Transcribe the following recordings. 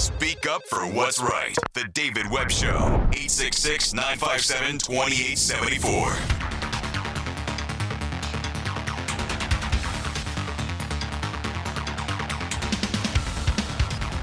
Speak up for what's right. The David Webb Show. 866-957-2874.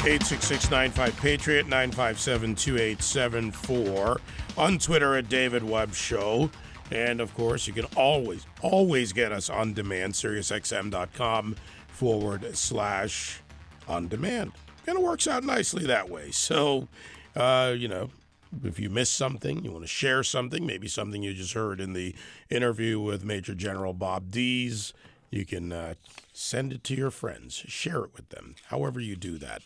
866-95-PATRIOT, 957-2874. On Twitter at David Webb Show. And, of course, you can always get us on demand, SiriusXM.com/on-demand. And it works out nicely that way. So, if you missed something, you want to share something, maybe something you just heard in the interview with Major General Bob Dees, you can send it to your friends, share it with them, however you do that.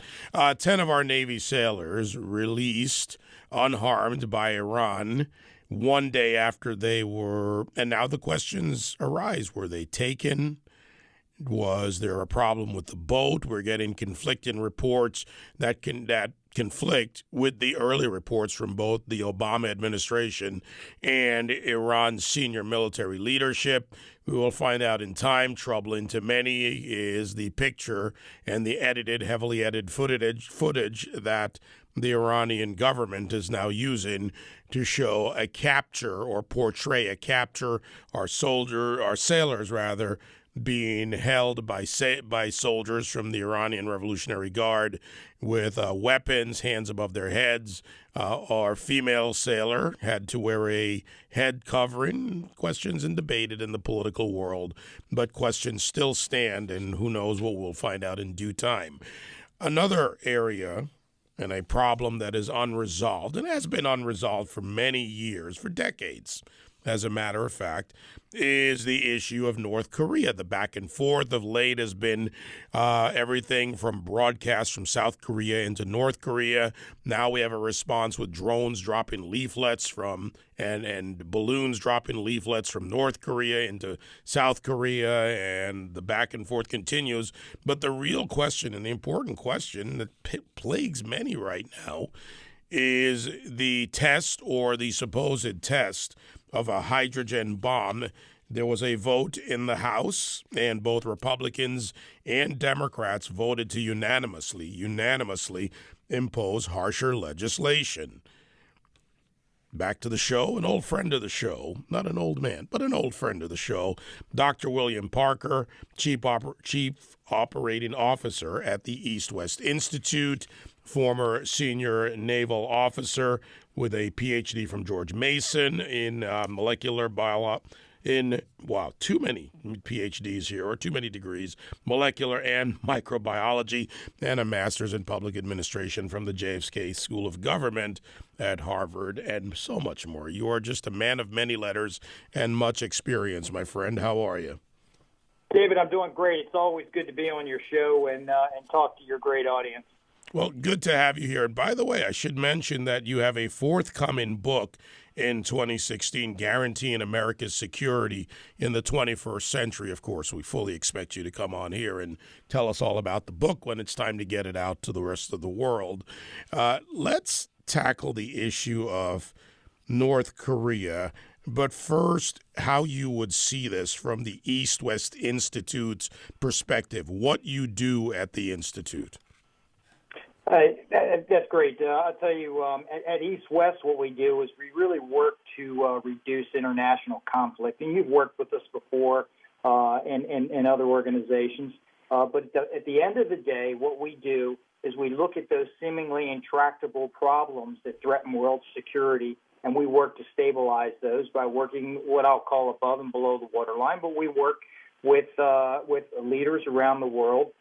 10 of our Navy sailors released unharmed by Iran one day after they were, and now the questions arise, were they taken? Was there a problem with the boat? We're getting conflicting reports that conflict with the early reports from both the Obama administration and Iran's senior military leadership. We will find out in time. Troubling to many is the picture and the heavily edited footage that the Iranian government is now using to show a capture or portray a capture, our sailors being held by soldiers from the Iranian Revolutionary Guard with weapons, hands above their heads. Our female sailor had to wear a head covering. Questions and debated in the political world, but questions still stand, and who knows what we'll find out in due time. Another area and a problem that is unresolved and has been unresolved for many years, for decades, as a matter of fact, is the issue of North Korea. The back and forth of late has been everything from broadcasts from South Korea into North Korea. Now we have a response with drones dropping leaflets from and balloons dropping leaflets from North Korea into South Korea, and the back and forth continues. But the real question, and the important question that plagues many right now, is the test or the supposed test of a hydrogen bomb. There was a vote in the House, and both Republicans and Democrats voted to unanimously impose harsher legislation. Back to the show, an old friend of the show, not an old man, but an old friend of the show, Dr. William Parker, Chief Operating Officer at the East-West Institute, former senior naval officer with a PhD from George Mason in molecular biology. Too many PhDs here, or too many degrees, molecular and microbiology, and a master's in public administration from the JFK School of Government at Harvard, and so much more. You are just a man of many letters and much experience, my friend. How are you? David, I'm doing great. It's always good to be on your show and talk to your great audience. Well, good to have you here. And by the way, I should mention that you have a forthcoming book in 2016, Guaranteeing America's Security in the 21st Century. Of course, we fully expect you to come on here and tell us all about the book when it's time to get it out to the rest of the world. Let's tackle the issue of North Korea. But first, how you would see this from the East-West Institute's perspective, what you do at the Institute. That's great. I'll tell you, at East West, what we do is we really work to reduce international conflict. And you've worked with us before in other organizations. But at the end of the day, what we do is we look at those seemingly intractable problems that threaten world security, and we work to stabilize those by working what I'll call above and below the waterline. But we work with leaders around the world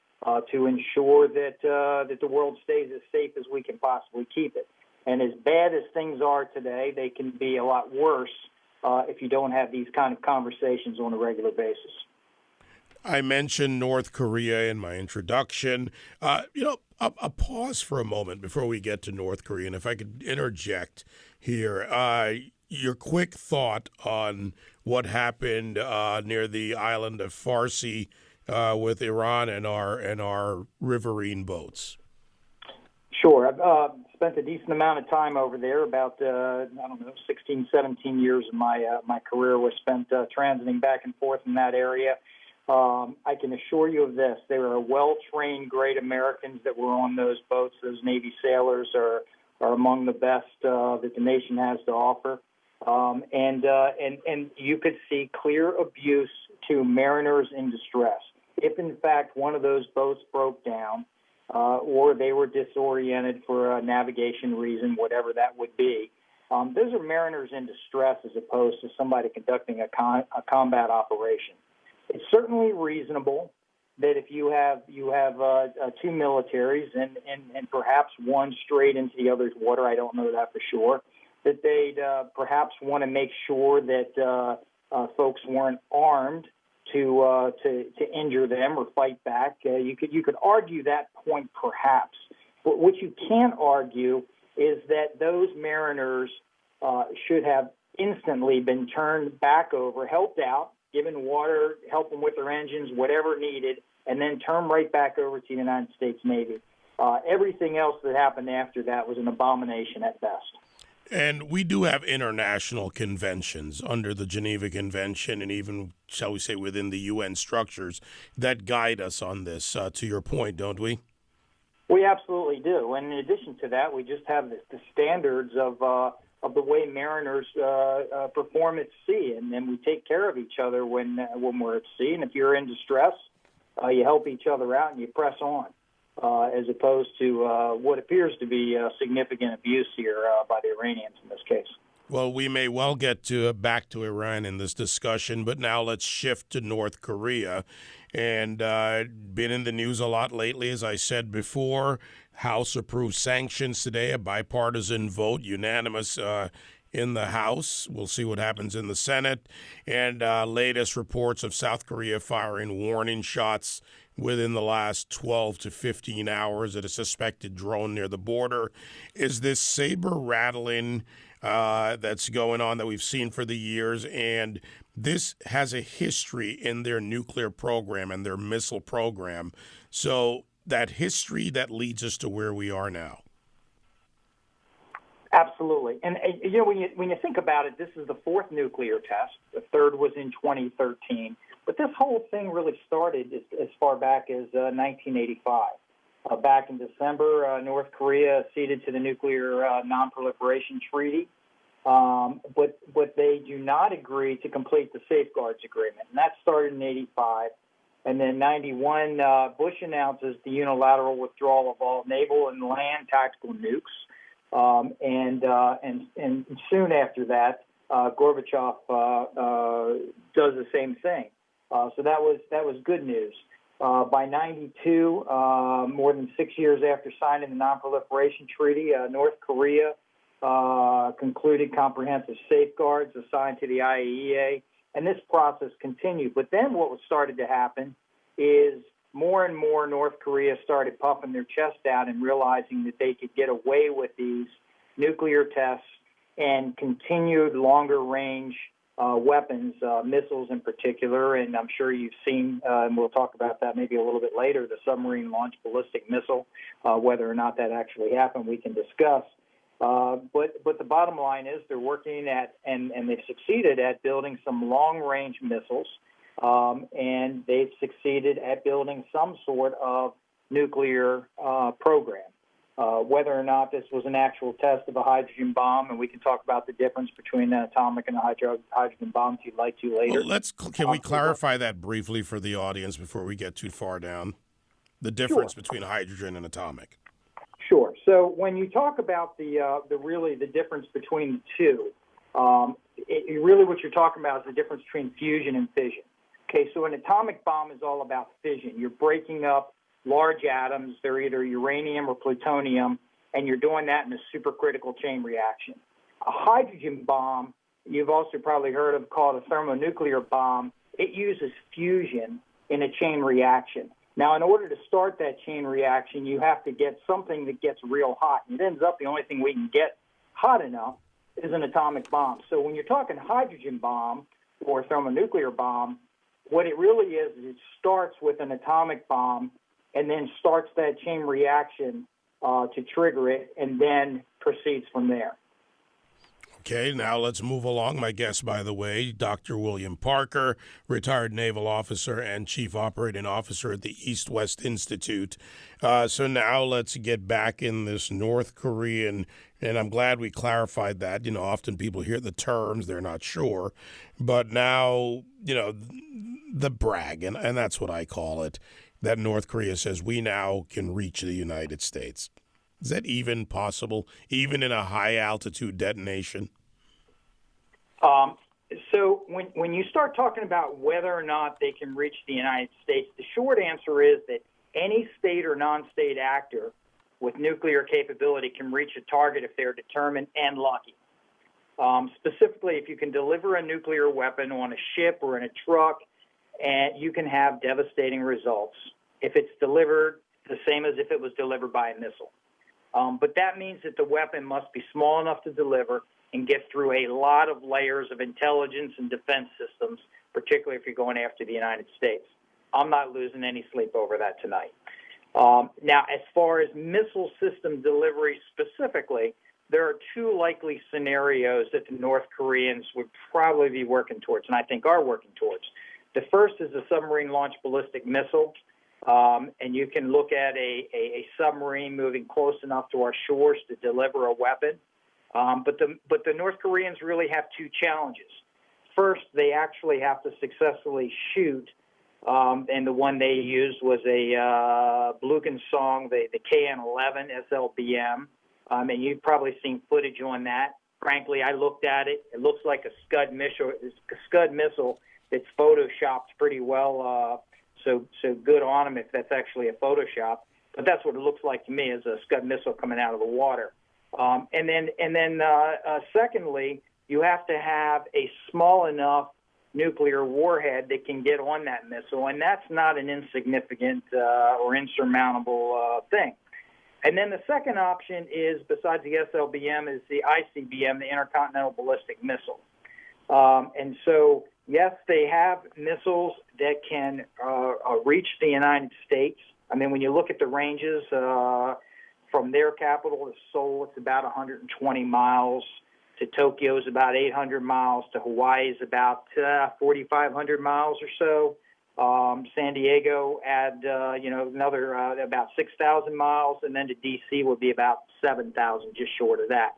to ensure that the world stays as safe as we can possibly keep it. And as bad as things are today, they can be a lot worse if you don't have these kind of conversations on a regular basis. I mentioned North Korea in my introduction. A pause for a moment before we get to North Korea, and if I could interject here, your quick thought on what happened near the island of Farsi with Iran and our riverine boats. Sure. I've spent a decent amount of time over there, about, 16, 17 years of my career was spent transiting back and forth in that area. I can assure you of this. They were well-trained, great Americans that were on those boats. Those Navy sailors are among the best that the nation has to offer. And you could see clear abuse to mariners in distress. If, in fact, one of those boats broke down or they were disoriented for a navigation reason, whatever that would be, those are mariners in distress as opposed to somebody conducting a combat operation. It's certainly reasonable that if you have two militaries and perhaps one strayed into the other's water, I don't know that for sure, that they'd perhaps want to make sure that folks weren't armed to injure them or fight back. You could argue that point perhaps, but what you can't argue is that those mariners should have instantly been turned back over, helped out, given water, help them with their engines, whatever needed, and then turn right back over to the United States Navy. Everything else that happened after that was an abomination at best. And we do have international conventions under the Geneva Convention and even, shall we say, within the UN structures that guide us on this, to your point, don't we? We absolutely do. And in addition to that, we just have the standards of the way mariners perform at sea, and then we take care of each other when we're at sea. And if you're in distress, you help each other out and you press on, as opposed to what appears to be significant abuse here by the Iranians in this case. Well, we may well get back to Iran in this discussion, but now let's shift to North Korea. And been in the news a lot lately, as I said before. House approved sanctions today, a bipartisan vote, unanimous in the House. We'll see what happens in the Senate. And latest reports of South Korea firing warning shots within the last 12 to 15 hours at a suspected drone near the border. Is this saber rattling that's going on that we've seen for the years? And this has a history in their nuclear program and their missile program. So that history that leads us to where we are now. Absolutely. And, when you think about it, this is the fourth nuclear test. The third was in 2013. But this whole thing really started as far back as 1985. Back in December, North Korea ceded to the Nuclear Non-Proliferation Treaty, but they do not agree to complete the Safeguards Agreement. And that started in 85. And then 91, Bush announces the unilateral withdrawal of all naval and land tactical nukes. And soon after that, Gorbachev does the same thing. So that was good news. By 92, more than 6 years after signing the Non-Proliferation Treaty, North Korea concluded comprehensive safeguards assigned to the IAEA, and this process continued. But then what started to happen is more and more North Korea started puffing their chest out and realizing that they could get away with these nuclear tests and continued longer-range weapons, missiles in particular, and I'm sure you've seen, and we'll talk about that maybe a little bit later, the submarine-launched ballistic missile. Whether or not that actually happened, we can discuss. But the bottom line is they're working at, and they've succeeded at building some long-range missiles, and they've succeeded at building some sort of nuclear program. Whether or not this was an actual test of a hydrogen bomb, and we can talk about the difference between an atomic and a hydrogen bomb if you'd like to later. Well, can we clarify that briefly for the audience before we get too far down? The difference between hydrogen and atomic. Sure. So when you talk about the difference between the two, really what you're talking about is the difference between fusion and fission. Okay, so an atomic bomb is all about fission. You're breaking up large atoms, they're either uranium or plutonium, and you're doing that in a supercritical chain reaction. A hydrogen bomb, you've also probably heard of, called a thermonuclear bomb. It uses fusion in a chain reaction. Now, in order to start that chain reaction, you have to get something that gets real hot. And it ends up the only thing we can get hot enough is an atomic bomb. So when you're talking hydrogen bomb or thermonuclear bomb, what it really is it starts with an atomic bomb and then starts that chain reaction to trigger it, and then proceeds from there. Okay, now let's move along. My guest, by the way, Dr. William Parker, retired naval officer and chief operating officer at the East-West Institute. So now let's get back in this North Korean, and I'm glad we clarified that. You know, often people hear the terms, they're not sure. But now, you know, the brag, and that's what I call it, that North Korea says we now can reach the United States. Is that even possible, even in a high-altitude detonation? So when you start talking about whether or not they can reach the United States, the short answer is that any state or non-state actor with nuclear capability can reach a target if they're determined and lucky. Specifically, if you can deliver a nuclear weapon on a ship or in a truck, and you can have devastating results if it's delivered the same as if it was delivered by a missile. But that means that the weapon must be small enough to deliver and get through a lot of layers of intelligence and defense systems, particularly if you're going after the United States. I'm not losing any sleep over that tonight. Now, as far as missile system delivery specifically, there are two likely scenarios that the North Koreans would probably be working towards, and I think are working towards. The first is a submarine-launched ballistic missile. And you can look at a submarine moving close enough to our shores to deliver a weapon. But the North Koreans really have two challenges. First, they actually have to successfully shoot, and the one they used was a Blukensong, the KN-11 SLBM, and you've probably seen footage on that. Frankly, I looked at it. It looks like a Scud missile that's photoshopped pretty well. So good on them if that's actually a Photoshop. But that's what it looks like to me, is a Scud missile coming out of the water. And then secondly, you have to have a small enough nuclear warhead that can get on that missile, and that's not an insignificant or insurmountable thing. And then the second option is, besides the SLBM, is the ICBM, the Intercontinental Ballistic Missile. And so, yes, they have missiles that can reach the United States. I mean, when you look at the ranges from their capital to Seoul, it's about 120 miles. To Tokyo is about 800 miles. To Hawaii is about 4,500 miles or so. San Diego add another about 6,000 miles, and then to D.C. would be about 7,000, just short of that.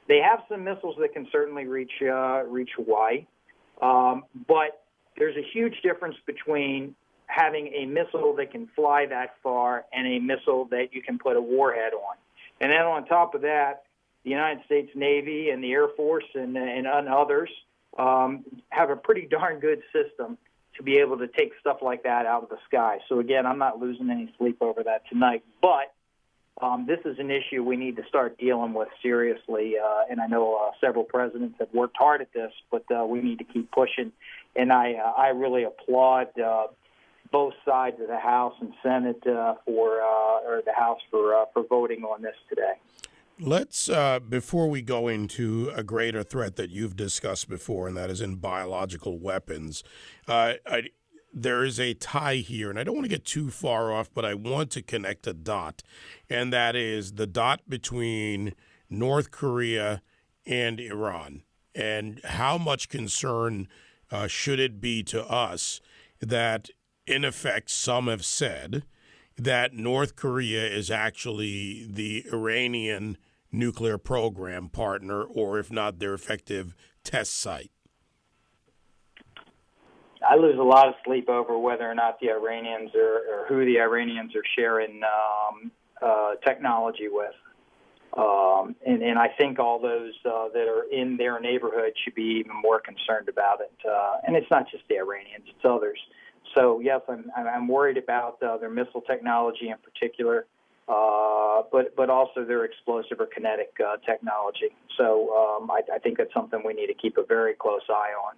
They have some missiles that can certainly reach Hawaii, but there's a huge difference between having a missile that can fly that far and a missile that you can put a warhead on. And then on top of that, the United States Navy and the Air Force and others have a pretty darn good system to be able to take stuff like that out of the sky. So, again, I'm not losing any sleep over that tonight. But this is an issue we need to start dealing with seriously. And I know several presidents have worked hard at this, but we need to keep pushing. And I really applaud both sides of the House and Senate or the House for voting on this today. Let's, before we go into a greater threat that you've discussed before, and that is in biological weapons, there is a tie here, and I don't want to get too far off, but I want to connect a dot, and that is the dot between North Korea and Iran. And how much concern should it be to us that, in effect, some have said that North Korea is actually the Iranian nuclear program partner, or if not, their effective test site? I lose a lot of sleep over whether or not the Iranians or who the Iranians are sharing technology with. And I think all those that are in their neighborhood should be even more concerned about it. And it's not just the Iranians, it's others. So, yes, I'm worried about their missile technology in particular, but also their explosive or kinetic technology. So I think that's something we need to keep a very close eye on.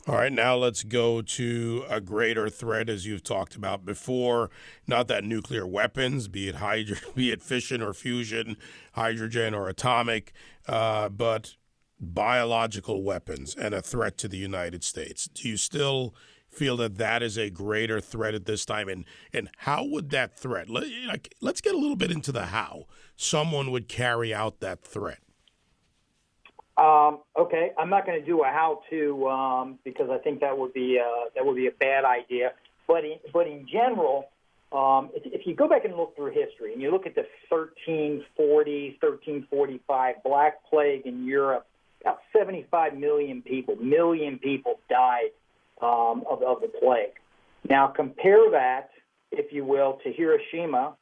All right, now let's go to a greater threat, as you've talked about before. Not that nuclear weapons, be it fission or fusion, hydrogen or atomic, but biological weapons and a threat to the United States. Do you still feel that that is a greater threat at this time? And how would that threat, let's get a little bit into the how someone would carry out that threat. Okay, I'm not going to do a how-to because I think that would be a bad idea. But in general, if you go back and look through history and you look at the 1340s, 1345 Black Plague in Europe, about 75 million people died of the plague. Now compare that, if you will, to Hiroshima,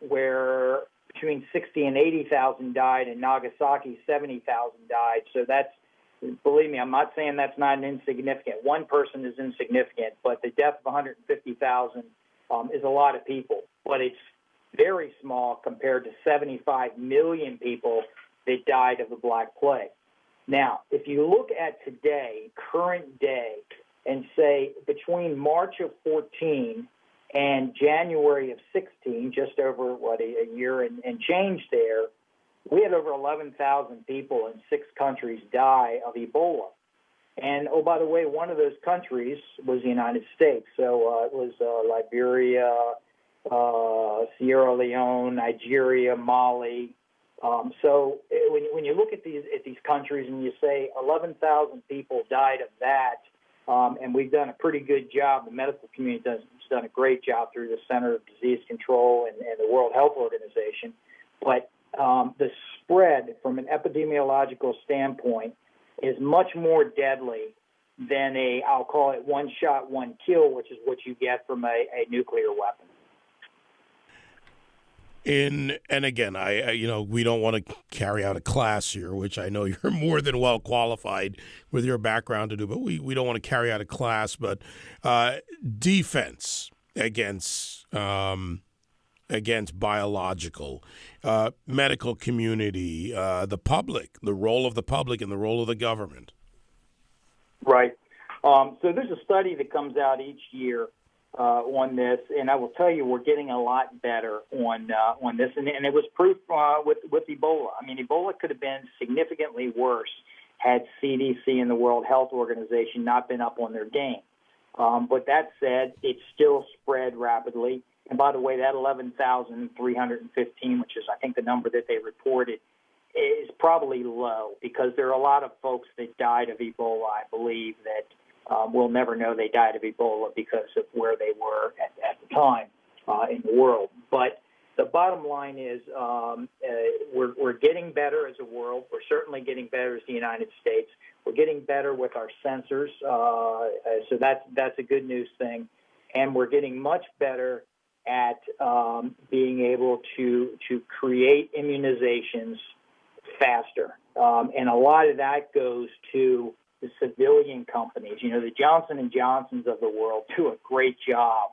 where between 60 and 80,000 died, and Nagasaki 70,000 died. So that's, believe me, I'm not saying that's not an insignificant. One person is insignificant, but the death of 150,000 is a lot of people. But it's very small compared to 75 million people that died of the Black Plague. Now, if you look at today, current day, and say between March of 14 and January of 16, just over, a year and change there, we had over 11,000 people in 6 countries die of Ebola. And, oh, by the way, one of those countries was the United States. So it was Liberia, Sierra Leone, Nigeria, Mali. So when you look at these countries and you say 11,000 people died of that, and we've done a pretty good job, the medical community has done a great job through the Center of Disease Control and the World Health Organization. But the spread from an epidemiological standpoint is much more deadly than I'll call it one shot, one kill, which is what you get from a nuclear weapon. And again, I we don't want to carry out a class here, which I know you're more than well qualified with your background to do, but we don't want to carry out a class. But defense against biological, medical community, the public, the role of the public and the role of the government. Right. So there's a study that comes out each year on this, and I will tell you we're getting a lot better on this, and it was proof with Ebola. I mean, Ebola could have been significantly worse had CDC and the World Health Organization not been up on their game. But that said, it still spread rapidly. And by the way, that 11,315, which is I think the number that they reported, is probably low because there are a lot of folks that died of Ebola, I believe, that we'll never know they died of Ebola because of where they were at the time in the world. But the bottom line is we're getting better as a world. We're certainly getting better as the United States. We're getting better with our sensors, so that's a good news thing. And we're getting much better at being able to create immunizations faster. And a lot of that goes to the civilian companies. You know, the Johnson & Johnsons of the world do a great job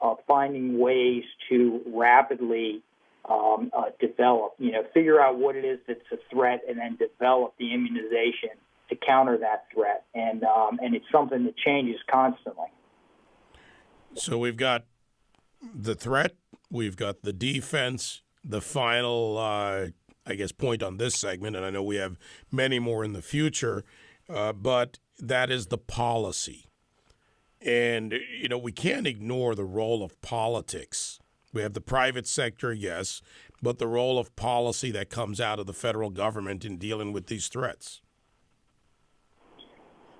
of finding ways to rapidly develop, figure out what it is that's a threat and then develop the immunization to counter that threat. And it's something that changes constantly. So we've got the threat, we've got the defense, the final, point on this segment, and I know we have many more in the future, but that is the policy. And, we can't ignore the role of politics. We have the private sector, yes, but the role of policy that comes out of the federal government in dealing with these threats.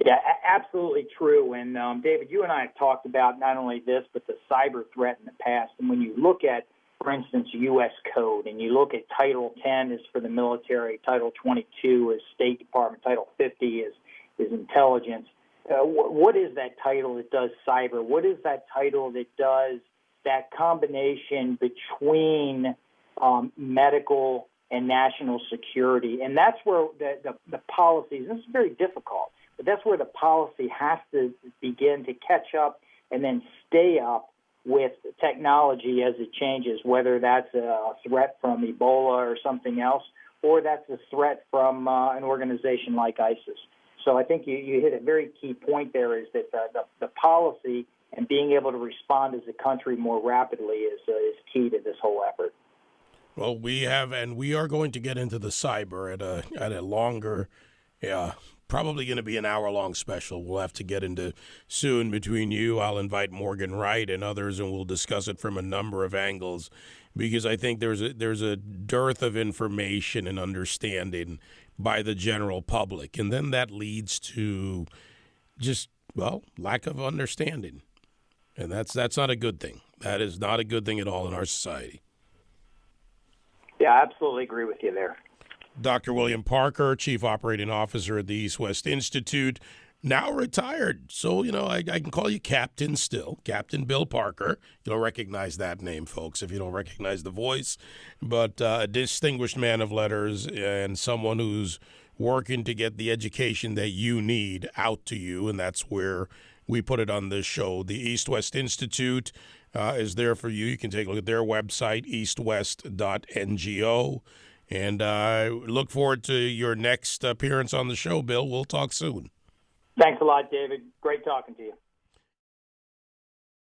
Yeah, absolutely true. And, David, you and I have talked about not only this, but the cyber threat in the past. And when you look at, for instance, U.S. code, and you look at Title 10 is for the military, Title 22 is State Department, Title 50 is intelligence. What is that title that does cyber? What is that title that does that combination between medical and national security? And that's where the policies, this is very difficult, but that's where the policy has to begin to catch up and then stay up with technology as it changes, whether that's a threat from Ebola or something else, or that's a threat from an organization like ISIS. So I think you hit a very key point there, is that the policy and being able to respond as a country more rapidly is key to this whole effort. Well, we are going to get into the cyber at a longer, probably going to be an hour-long special. We'll have to get into soon between you. I'll invite Morgan Wright and others, and we'll discuss it from a number of angles, because I think there's a dearth of information and understanding by the general public. And then that leads to just, well, lack of understanding. And that's not a good thing. That is not a good thing at all in our society. Yeah, I absolutely agree with you there. Dr. William Parker, Chief Operating Officer at the East-West Institute, now retired. So, I can call you Captain still, Captain Bill Parker. You'll recognize that name, folks, if you don't recognize the voice. But a distinguished man of letters and someone who's working to get the education that you need out to you, and that's where we put it on this show. The East-West Institute is there for you. You can take a look at their website, eastwest.ngo. And I look forward to your next appearance on the show, Bill. We'll talk soon. Thanks a lot, David. Great talking to you.